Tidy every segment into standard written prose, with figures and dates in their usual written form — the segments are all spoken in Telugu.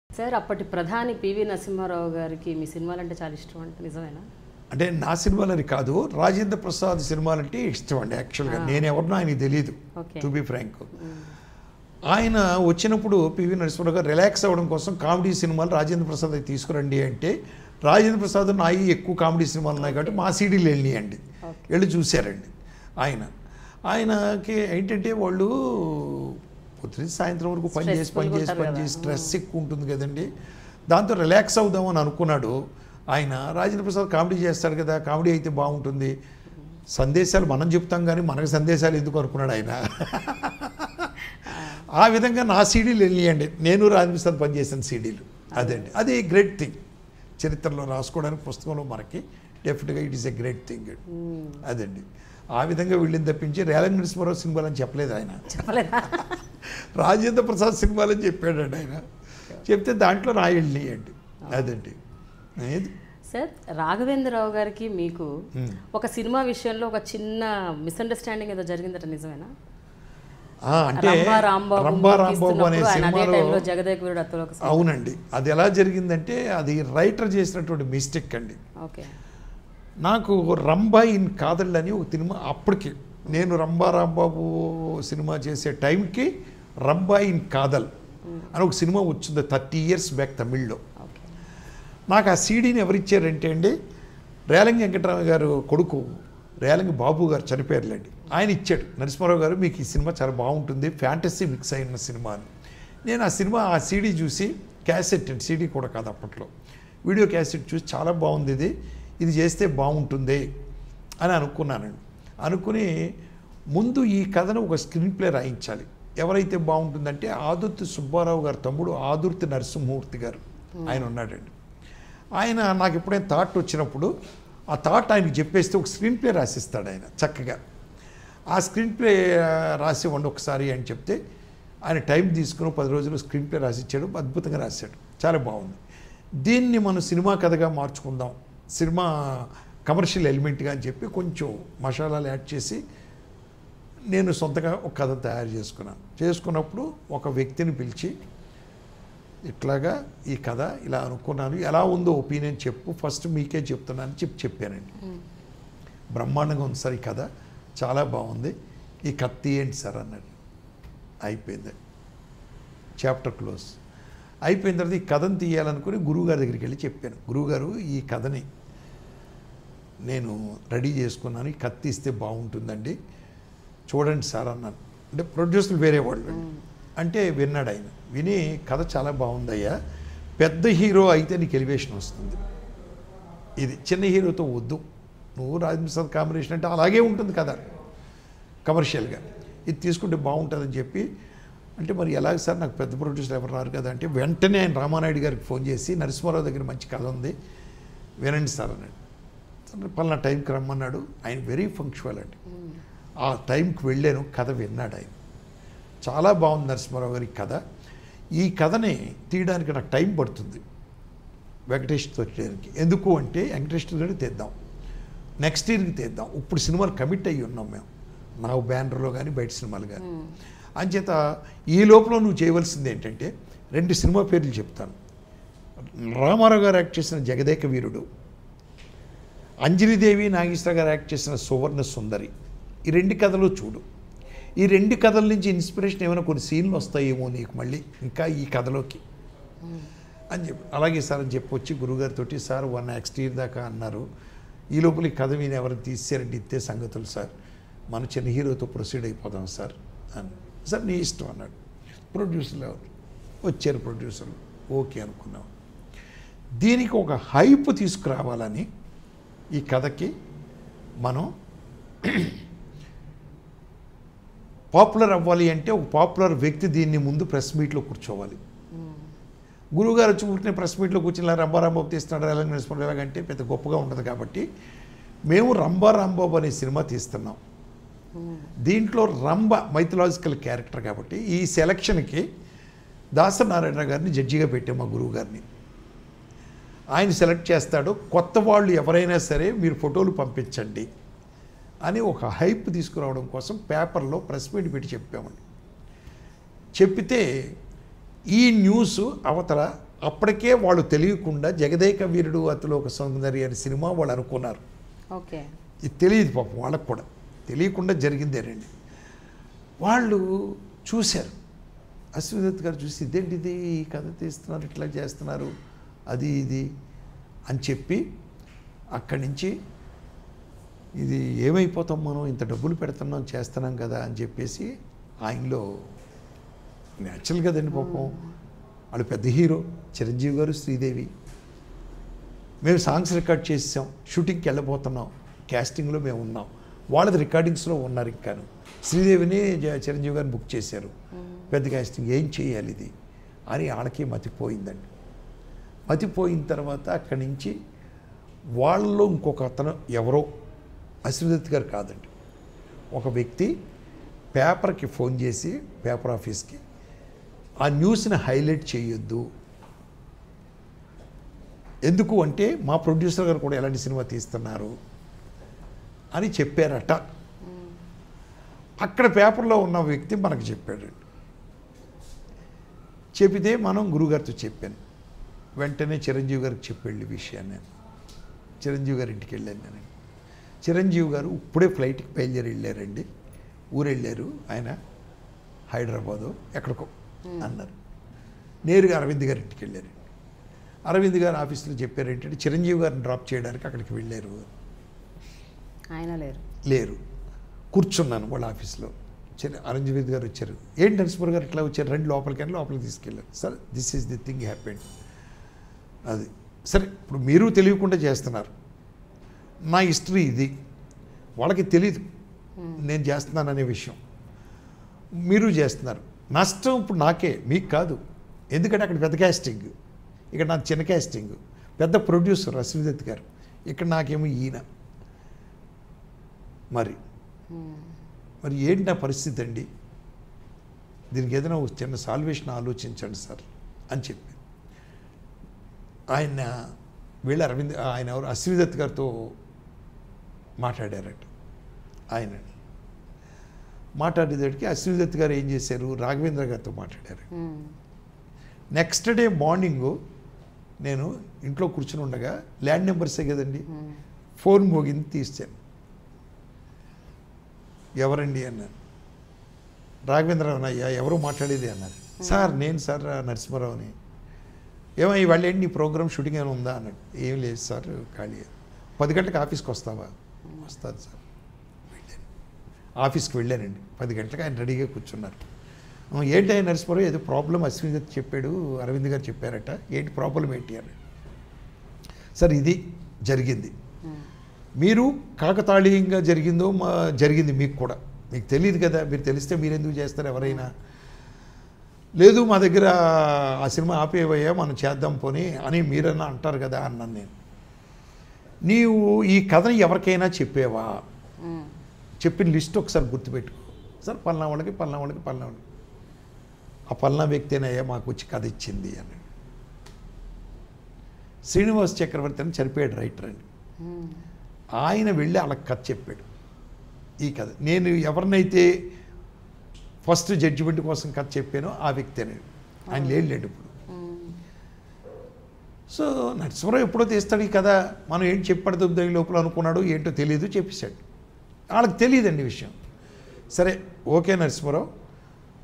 సార్, అప్పటి ప్రధాని పివి నరసింహారావు గారికి మీ సినిమాలంటే చాలా ఇష్టం అంటే నిజమేనా? అంటే నా సినిమాలని కాదు, రాజేంద్ర ప్రసాద్ సినిమాలంటే ఇష్టం అండి. యాక్చువల్గా నేను ఎవరినో ఆయనకి తెలియదు, టు బి ఫ్రాంక్. ఆయన వచ్చినప్పుడు పివి నరసింహారావు గారు రిలాక్స్ అవ్వడం కోసం కామెడీ సినిమాలు రాజేంద్ర ప్రసాద్ తీసుకురండి అంటే, రాజేంద్ర ప్రసాద్ నాయి ఎక్కువ కామెడీ సినిమాలు ఉన్నాయి కాబట్టి మా సీడీలు వెళ్ళినాయండి. వెళ్ళి చూశారండి. ఆయనకి ఏంటంటే వాళ్ళు పొద్దున సాయంత్రం వరకు పని చేసి స్ట్రెస్ ఎక్కువ ఉంటుంది కదండి. దాంతో రిలాక్స్ అవుదామని అనుకున్నాడు ఆయన. రాజేంద్ర ప్రసాద్ కామెడీ చేస్తాడు కదా, కామెడీ అయితే బాగుంటుంది, సందేశాలు మనం చెప్తాం కానీ మనకు సందేశాలు ఎందుకు అనుకున్నాడు ఆయన. ఆ విధంగా నా సీడీలు వెళ్ళియండి, నేను రాజేంద్ర ప్రసాద్ పనిచేసిన సీడీలు. అదండి, అది గ్రేట్ థింగ్. చరిత్రలో రాసుకోవడానికి పుస్తకంలో మనకి డెఫినెట్గా it is a great thing. అదండి, ఆ విధంగా వీళ్ళని తప్పించి రేలంగి నరసింహారావు సినిమాలని చెప్పలేదు ఆయన. రాజేంద్ర ప్రసాద్ సినిమాలని చెప్పాడండి ఆయన. చెప్తే దాంట్లో నా వెళ్ళినాయండి. అదండి. సార్, రాఘవేంద్రరావు గారికి మీకు ఒక సినిమా విషయంలో ఒక చిన్న మిస్అండర్స్టాండింగ్ ఏదో జరిగిందట, నిజమేనా? అంటే రంభా రాంబాబు అనే సినిమాలో జగదేక వీరుడు అతలో. అవునండి, అది ఎలా జరిగిందంటే అది రైటర్ చేసినటువంటి మిస్టేక్ అండి. ఓకే. నాకు రంభా ఇన్ కాదల్ అని ఒక సినిమా, అప్పటికి నేను రంభా రాంబాబు సినిమా చేసే టైంకి రంభా ఇన్ కాదల్ అని ఒక సినిమా వచ్చింది 30 years బ్యాక్ తమిళ్లో. నాకు ఆ సీడీని ఎవరిచ్చారంటే అండి, రేలంగి వెంకటరామ గారు కొడుకు రేలంగి బాబు గారు చనిపోయారులేండి, ఆయన ఇచ్చాడు. నరసింహారావు గారు మీకు ఈ సినిమా చాలా బాగుంటుంది, ఫ్యాంటసీ మిక్స్ అయిన సినిమా అని. నేను ఆ సీడీ చూసి, క్యాసెట్ అండి, సీడీ కూడా కాదు అప్పట్లో, వీడియో క్యాసెట్ చూసి చాలా బాగుంది, ఇది చేస్తే బాగుంటుంది అని అనుకున్నానండి. అనుకుని ముందు ఈ కథను ఒక స్క్రీన్ ప్లే రాయించాలి. ఎవరైతే బాగుంటుందంటే ఆదుర్తి సుబ్బారావు గారు తమ్ముడు ఆదుర్తి నరసింహమూర్తి గారు, ఆయన ఉన్నాడండి. ఆయన నాకు ఎప్పుడైనా థాట్ వచ్చినప్పుడు ఆ థాట్ ఆయనకి చెప్పేస్తే ఒక స్క్రీన్ ప్లే రాసిస్తాడు ఆయన చక్కగా. ఆ స్క్రీన్ ప్లే రాసివ్వండి ఒకసారి అని చెప్తే ఆయన టైం తీసుకుని 10 రోజులు స్క్రీన్ ప్లే రాసిచ్చాడు. అద్భుతంగా రాశాడు, చాలా బాగుంది. దీన్ని మనం సినిమా కథగా మార్చుకుందాం, సినిమా కమర్షియల్ ఎలిమెంట్గా అని చెప్పి కొంచెం మసాలాలు యాడ్ చేసి నేను సొంతగా ఒక కథ తయారు చేసుకున్నప్పుడు ఒక వ్యక్తిని పిలిచి, ఇట్లాగా ఈ కథ ఇలా అనుకున్నాను, ఎలా ఉందో ఒపీనియన్ చెప్పు, ఫస్ట్ మీకే చెప్తున్నాను చెప్పానండి. బ్రహ్మాండంగా ఉంది సార్ ఈ కథ, చాలా బాగుంది, ఈ కథ తీయండి సార్ అన్నాడు. అయిపోయింది, చాప్టర్ క్లోజ్. అయిపోయిన తర్వాత ఈ కథను తీయాలనుకుని గురువుగారి దగ్గరికి వెళ్ళి చెప్పాను, గురువుగారు ఈ కథని నేను రెడీ చేసుకున్నాను, ఈ కథ తీస్తే బాగుంటుందండి, చూడండి సార్ అన్నాను. అంటే ప్రొడ్యూసర్లు వేరే వాళ్ళు అంటే విన్నాడు ఆయన. విని కథ చాలా బాగుందయ్యా, పెద్ద హీరో అయితే నీకు ఎలివేషన్ వస్తుంది, ఇది చిన్న హీరోతో వద్దు, నువ్వు రాజేంద్ర ప్రసాద్ కాంబినేషన్ అంటే అలాగే ఉంటుంది కదా కమర్షియల్గా, ఇది తీసుకుంటే బాగుంటుందని చెప్పి. అంటే మరి ఎలాగ సార్, నాకు పెద్ద ప్రొడ్యూసర్ ఎవరు రారు కదా అంటే, వెంటనే ఆయన రామానాయుడు గారికి ఫోన్ చేసి నరసింహారావు దగ్గర మంచి కథ ఉంది వినండి సార్ అన్నాడు. పలానా టైంకి రమ్మన్నాడు. ఆయన వెరీ ఫంక్చువల్ అండి. ఆ టైంకి వెళ్ళాను, కథ విన్నాడు ఆయన. చాలా బాగుంది నరసింహారావు గారి కథ. ఈ కథని తీయడానికి నాకు టైం పడుతుంది వెంకటేష్తో చేయడానికి. ఎందుకు అంటే వెంకటేష్తో తీద్దాం, నెక్స్ట్ ఇయర్కి తీద్దాం, ఇప్పుడు సినిమాలు కమిట్ అయ్యి ఉన్నాం మేము, నా బ్యానర్లో కానీ బయట సినిమాలు కానీ. అంచేత ఈ లోపల నువ్వు చేయవలసింది ఏంటంటే 2 సినిమా పేర్లు చెప్తాను. రామారావు గారు యాక్ట్ చేసిన జగదేక వీరుడు, అంజలిదేవి నాగేశ్వర గారు యాక్ట్ చేసిన సువర్ణ సుందరి, ఈ 2 కథలు చూడు. ఈ 2 కథల నుంచి ఇన్స్పిరేషన్ ఏమైనా కొన్ని సీన్లు వస్తాయేమో నీకు మళ్ళీ ఇంకా ఈ కథలోకి అని చెప్పి. అలాగే సార్ అని చెప్పి వచ్చి గురువుగారితో, సార్ 1 next year దాకా అన్నారు, ఈ లోపల ఈ కథ మీద ఎవరు తీసారంటే ఇద్దే సంగతులు సార్, మన చిన్న హీరోతో ప్రొసీడ్ అయిపోదాం సార్ అని. సార్ నీ ఇష్టం అన్నాడు. ప్రొడ్యూసర్లు వచ్చారు, ప్రొడ్యూసర్లు ఓకే అనుకున్నాం. దీనికి ఒక హైప్ తీసుకురావాలని ఈ కథకి మనం పాపులర్ అవ్వాలి అంటే ఒక పాపులర్ వ్యక్తి దీన్ని ముందు ప్రెస్ మీట్లో కూర్చోవాలి. గురువుగారు వచ్చి కూర్చుని ప్రెస్ మీట్లో కూర్చుని రంబారాంబాబు తీస్తున్నాడు ఎలాగంటే పెద్ద గొప్పగా ఉంటుంది కాబట్టి మేము రంబారాంబాబు అనే సినిమా తీస్తున్నాం. దీంట్లో రంభ మైథలాజికల్ క్యారెక్టర్ కాబట్టి ఈ సెలక్షన్కి దాసనారాయణ గారిని జడ్జిగా పెట్టాం మా గురువు గారిని. ఆయన సెలెక్ట్ చేస్తాడు. కొత్త వాళ్ళు ఎవరైనా సరే మీరు ఫోటోలు పంపించండి అని ఒక హైప్ తీసుకురావడం కోసం పేపర్లో ప్రెస్ మీట్ పెట్టి చెప్పామండి. చెప్పితే ఈ న్యూస్ అవతల అప్పటికే వాళ్ళు తెలియకుండా జగదేక వీరుడు అతిలోక సౌందర్య అనే సినిమా వాళ్ళు అనుకున్నారు. ఓకే, ఇది తెలియదు పాపం వాళ్ళకు కూడా, తెలియకుండా జరిగిందేనండి. వాళ్ళు చూశారు, అశ్వదత్ గారు చూసి ఇదేంటి ఇది, ఈ కథ తీస్తున్నారు, ఇట్లా చేస్తున్నారు, అది ఇది అని చెప్పి అక్కడి నుంచి ఇది ఏమైపోతాం మనం, ఇంత డబ్బులు పెడుతున్నాం చేస్తున్నాం కదా అని చెప్పేసి ఆయనలో న్యాచురల్ కదండి పాపం. వాళ్ళు పెద్ద హీరో చిరంజీవి గారు, శ్రీదేవి. మేము సాంగ్స్ రికార్డ్ చేసాం, షూటింగ్కి వెళ్ళబోతున్నాం, క్యాస్టింగ్లో మేము ఉన్నాం, వాళ్ళది రికార్డింగ్స్లో ఉన్నారు. ఇంకాను శ్రీదేవిని చిరంజీవి గారిని బుక్ చేశారు, పెద్ద క్యాస్టింగ్, ఏం చేయాలి ఇది అని వాళ్ళకి మతిపోయిందండి. మతిపోయిన తర్వాత అక్కడి నుంచి వాళ్ళలో ఇంకొక అతను ఎవరో, అశ్వదత్ గారు కాదండి, ఒక వ్యక్తి పేపర్కి ఫోన్ చేసి, పేపర్ ఆఫీస్కి, ఆ న్యూస్ని హైలైట్ చేయొద్దు, ఎందుకు అంటే మా ప్రొడ్యూసర్ గారు కూడా ఎలాంటి సినిమా తీస్తున్నారు అని చెప్పారట. అక్కడ పేపర్లో ఉన్న వ్యక్తి మనకు చెప్పాడండి. చెప్పితే మనం గురుగారితో చెప్పాను. వెంటనే చిరంజీవి గారికి చెప్పి విషయాన్ని నేను చిరంజీవి గారి ఇంటికి వెళ్ళాను. నేను చిరంజీవి గారు ఇప్పుడే ఫ్లైట్కి బయలుదేరి వెళ్ళారండి, ఊరు వెళ్ళారు ఆయన, హైదరాబాదు ఎక్కడికో అన్నారు. నేరుగా అరవింద్ గారి ఇంటికి వెళ్ళారండి. అరవింద్ గారు ఆఫీస్లో చెప్పారు ఏంటంటే చిరంజీవి గారిని డ్రాప్ చేయడానికి అక్కడికి వెళ్ళారు. ఆయన లేరు. కూర్చున్నాను వాళ్ళ ఆఫీస్లో. అరవింద్ గారు వచ్చారు, ఏంటి నరసింహ గారు ఇట్లా వచ్చారు, రండి లోపలికి అని లోపలికి తీసుకెళ్ళారు. Sir this is the thing happened. అది సరే, ఇప్పుడు మీరు తెలియకుండా చేస్తున్నారు, నా హిస్టరీ ఇది, వాళ్ళకి తెలీదు నేను చేస్తున్నాననే విషయం, మీరు చేస్తున్నారు, నష్టం ఇప్పుడు నాకే, మీకు కాదు. ఎందుకంటే అక్కడ పెద్ద క్యాస్టింగ్, ఇక్కడ నాకు చిన్న క్యాస్టింగ్, పెద్ద ప్రొడ్యూసర్ అశ్వదత్ గారు, ఇక్కడ నాకేమో ఈయన. మరి ఏంటి నా పరిస్థితి అండి, దీనికి ఏదైనా ఒక చిన్న సాల్వేషన్ ఆలోచించండి సార్ అని చెప్పి ఆయన వీళ్ళ ఆయన ఎవరు అశ్వదత్ గారితో మాట్లాడారట. ఆయన మాట్లాడేదానికి అశ్వదత్ గారు ఏం చేశారు, రాఘవేంద్ర గారితో మాట్లాడారు. నెక్స్ట్ డే మార్నింగు నేను ఇంట్లో కూర్చుని ఉండగా, ల్యాండ్ నెంబర్సే కదండి, ఫోన్ మోగింది, తీసాను. ఎవరండి అన్నాను. రాఘవేంద్రరావు అయ్యా, ఎవరో మాట్లాడేది అన్నారు. సార్ నేను సార్ నరసింహారావుని. ఏమో ఇవాళ ఏంటి నీ ప్రోగ్రామ్ షూటింగ్ ఏమైనా ఉందా అన్నాడు. ఏం లేదు సార్, ఖాళీ. 10 గంటలకు ఆఫీస్కి వస్తావా? వస్తాను సార్. వెళ్ళాను, ఆఫీస్కి వెళ్ళానండి. 10 గంటలకు ఆయన రెడీగా కూర్చున్నారు. ఏంటి ఆయన నరసింహారావు, ఏదో ప్రాబ్లం అశ్విన్ చెప్పాడు, అరవింద్ గారు చెప్పారట, ఏంటి ప్రాబ్లం ఏంటి అన్నాడు. సార్ ఇది జరిగింది, మీరు కాకతాళీయంగా జరిగింది మీకు కూడా, మీకు తెలియదు కదా, మీరు తెలిస్తే మీరు ఎందుకు చేస్తారు ఎవరైనా. లేదు మా దగ్గర ఆ సినిమా ఆపేవయ్యా, మనం చేద్దాం పోనీ అని మీరన్నా అంటారు కదా అన్నాను నేను. నీవు ఈ కథని ఎవరికైనా చెప్పేవా, చెప్పిన లిస్ట్ ఒకసారి గుర్తుపెట్టుకో. సార్ పల్నా వాళ్ళకి ఆ పల్నా వ్యక్తినయ్యా మాకు వచ్చి కథ ఇచ్చింది అని. శ్రీనివాస్ చక్రవర్తి అని చనిపోయాడు రైటర్ అండి, ఆయన వెళ్ళి వాళ్ళకి కథ చెప్పాడు ఈ కథ. నేను ఎవరినైతే ఫస్ట్ జడ్జిమెంట్ కోసం కథ చెప్పానో ఆ వ్యక్తినే, ఆయన లేడు ఇప్పుడు. సో నరసింహారావు ఎప్పుడో తీస్తాడు ఈ కథ, మనం ఏంటి చెప్పాడు దాని లోపల అనుకున్నాడు, ఏంటో తెలియదు, చెప్పేశాడు. వాళ్ళకి తెలియదండి విషయం. సరే ఓకే నరసింహారావు,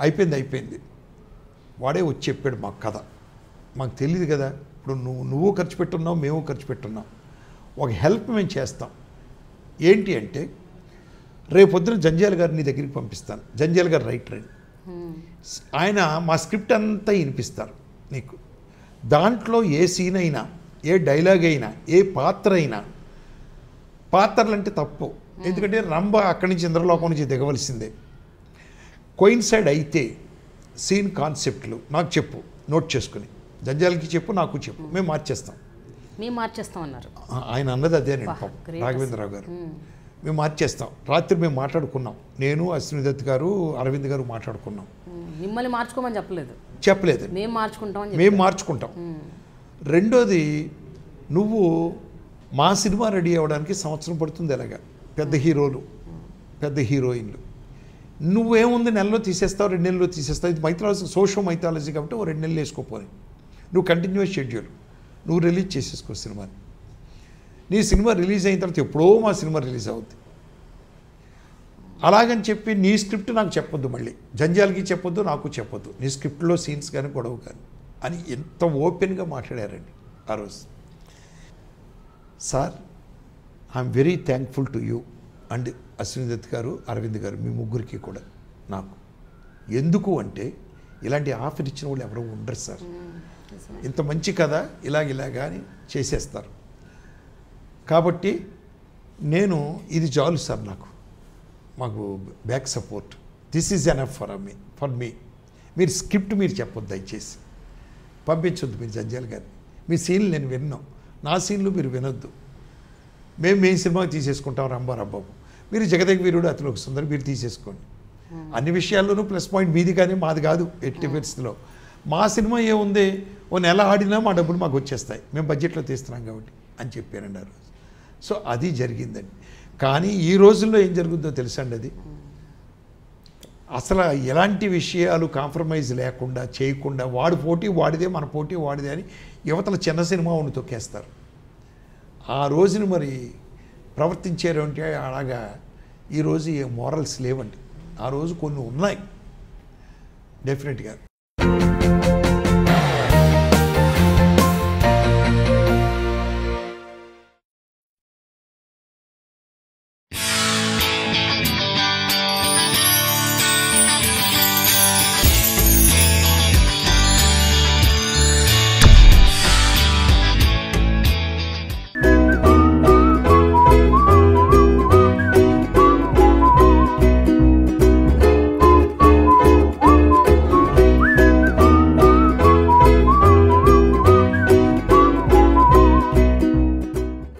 అయిపోయింది. వాడే వచ్చి చెప్పాడు మాకు కథ, మాకు తెలియదు కదా, ఇప్పుడు నువ్వు ఖర్చు పెట్టున్నావు, మేము ఖర్చు పెట్టున్నాం, ఒక హెల్ప్ మేము చేస్తాం. ఏంటి అంటే రేపొద్దున జంజాల్ గారు నీ దగ్గరికి పంపిస్తాను, జంజాల్ గారు రైటర్ అండి, ఆయన మా స్క్రిప్ట్ అంతా వినిపిస్తారు నీకు. దాంట్లో ఏ సీన్ అయినా, ఏ డైలాగ్ అయినా, ఏ పాత్ర అయినా, పాత్రలు అంటే తప్పు, ఎందుకంటే రంభ అక్కడి నుంచి ఇంద్రలోకం నుంచి దిగవలసిందే. కోయిన్సైడ్ అయితే సీన్ కాన్సెప్ట్లు నాకు చెప్పు, నోట్ చేసుకుని జంజాలకి చెప్పు, నాకు చెప్పు, మేము మార్చేస్తాం. మేము మార్చేస్తామన్నారు. ఆయన అన్నది అదేనండి పాపం రాఘవేంద్రరావు గారు. మేము మార్చేస్తాం. రాత్రి మేము మాట్లాడుకున్నాం, నేను అశ్విని దత్ గారు అరవింద్ గారు మాట్లాడుకున్నాం. మిమ్మల్ని మార్చుకోమని చెప్పలేదు, మేము మార్చుకుంటాం. మేము మార్చుకుంటాం. రెండోది, నువ్వు మా సినిమా రెడీ అవ్వడానికి సంవత్సరం పడుతుంది. ఎలాగా పెద్ద హీరోలు, పెద్ద హీరోయిన్లు, నువ్వేముంది నెలలో తీసేస్తావు, 2 నెలల్లో తీసేస్తావు. ఇది మైథాలజీ, సోషల్ మైథాలజీ కాబట్టి 2 నెలలు వేసుకోపోయి నువ్వు కంటిన్యూస్ షెడ్యూల్ నువ్వు రిలీజ్ చేసేసుకో సినిమాని. నీ సినిమా రిలీజ్ అయిన తర్వాత ఎప్పుడో మా సినిమా రిలీజ్ అవుద్ది. అలాగని చెప్పి నీ స్క్రిప్ట్ నాకు చెప్పొద్దు, మళ్ళీ జంజాలకి చెప్పొద్దు, నాకు చెప్పొద్దు, నీ స్క్రిప్ట్లో సీన్స్ కానీ గొడవ కానీ అని ఎంత ఓపెన్గా మాట్లాడారండి ఆ రోజు. Sir, I'm very thankful to you and Ashwini Dutt గారు, అరవింద్ గారు, మీ ముగ్గురికి కూడా. నాకు ఎందుకు అంటే ఇలాంటి ఆఫర్ ఇచ్చిన వాళ్ళు ఎవరో ఉండరు సార్. ఇంత మంచి కథ ఇలాగా అని చేసేస్తారు. కాబట్టి నేను ఇది చాలు సార్, మాకు back support, this is enough for me. మీరు స్క్రిప్ట్ మీరు చెప్పొద్దు, దయచేసి పంపించొద్దు మీరు జంజాల్ గారిని. మీ సీన్లు నేను విన్నాం, నా సీన్లు మీరు వినొద్దు. మేము మీ సినిమాకి తీసేసుకుంటాం రంబారాబాబు, మీరు జగదేక వీరుడు, అతను సుందరి మీరు తీసేసుకోండి. అన్ని విషయాల్లోనూ ప్లస్ పాయింట్ మీది కానీ మాది కాదు. ఎట్టి పరిస్థితిలో మా సినిమా ఏముంది, ఓ నెల ఆడినా మా డబ్బులు మాకు వచ్చేస్తాయి, మేము బడ్జెట్లో తీస్తున్నాం కాబట్టి అని చెప్పారండి ఆ రోజు. సో అది జరిగిందండి. కానీ ఈ రోజుల్లో ఏం జరుగుతుందో తెలుసా అండి, అది అసలు ఎలాంటి విషయాలు కాంప్రమైజ్ లేకుండా చేయకుండా, వాడు పోటీ వాడిదే, మన పోటీ వాడిదే అని యువతల చిన్న సినిమా ఉండి తొక్కేస్తారు. ఆ రోజున మరి ప్రవర్తించారు అంటే అలాగా ఈరోజు ఏ మోరల్స్ లేవండి. ఆ రోజు కొన్ని ఉన్నాయి డెఫినెట్గా.